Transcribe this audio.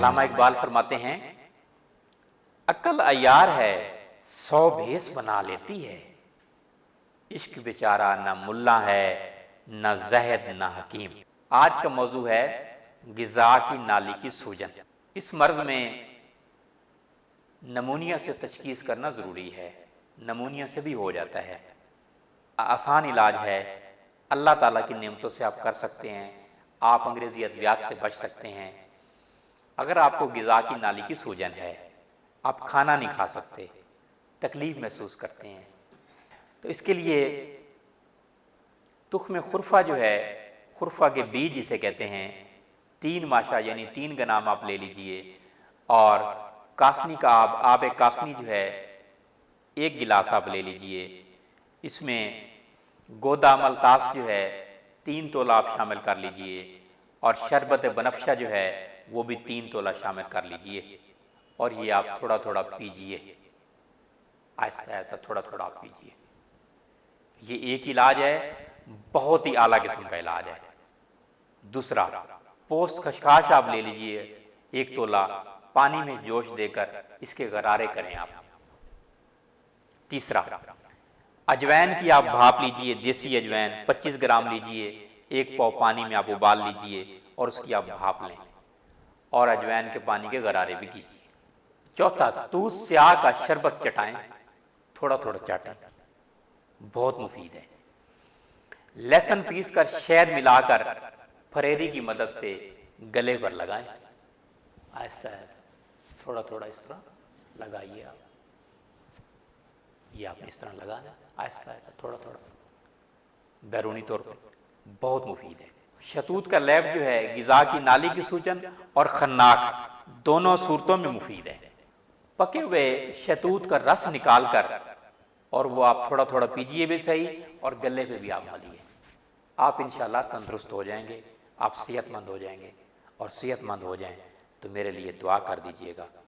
अल्लामा इकबाल फरमाते हैं, अक्ल अय्यार है 100 भेस बना लेती है, इश्क बेचारा न मुल्ला है न ज़हद न हकीम। आज का मौजू है गिज़ा की नाली की सूजन। इस मर्ज में नमूनिया से तशखीस करना ज़रूरी है। नमूनिया से भी हो जाता है, आसान इलाज है, अल्लाह ताला की नेमतों से आप कर सकते हैं। आप अंग्रेज़ी अद्वियात से बच सकते हैं। अगर आपको गिज़ा की नाली की सूजन है, आप खाना नहीं खा सकते, तकलीफ़ महसूस करते हैं, तो इसके लिए तुख्म खुरफा जो है, खुरफा के बीज जिसे कहते हैं, 3 माशा यानी 3 ग्राम आप ले लीजिए, और कासनी का आब कासनी जो है 1 गिलास आप ले लीजिए। इसमें गोदा मलतास जो है 3 तोला आप शामिल कर लीजिए, और शरबत बनफशा जो है वो भी 3 तोला शामिल कर लीजिए, और ये आप थोड़ा थोड़ा पीजिए, आहिस्ता आहिस्ता थोड़ा थोड़ा आप पीजिए। ये एक इलाज है, बहुत ही आला किस्म का इलाज है। दूसरा, पोस्त खशखाश आप ले लीजिए 1 तोला, पानी में जोश देकर इसके गरारे करें आप। तीसरा, अजवैन की आप भाप लीजिए, देसी अजवैन 25 ग्राम लीजिए, 1 पाव पानी में आप उबाल लीजिए और उसकी आप भाप लें, और अजवैन के पानी के गरारे भी कीजिए। चौथा, तूत स्याह का शरबत चटाएं, थोड़ा थोड़ा चाटें, बहुत मुफीद है। लहसुन पीस कर शहद मिलाकर फरेरी की मदद से गले पर लगाएं, आहिस्ता आहिस्ता थोड़ा थोड़ा इस तरह लगाइए आप। ये आपने इस तरह लगाना, आहिस्ता आहिस्ता थोड़ा थोड़ा, बैरूनी तौर पर बहुत मुफीद है। शतूत का लैब जो है गिज़ा की नाली की सूजन और खन्नाक दोनों सूरतों में मुफीद है। पके हुए शतूत का रस निकाल कर और वो आप थोड़ा थोड़ा पीजिए भी सही, और गले पे भी आप मलिए। आप इंशाल्लाह तंदुरुस्त हो जाएंगे, आप सेहतमंद हो जाएंगे, और सेहतमंद हो जाएं तो मेरे लिए दुआ कर दीजिएगा।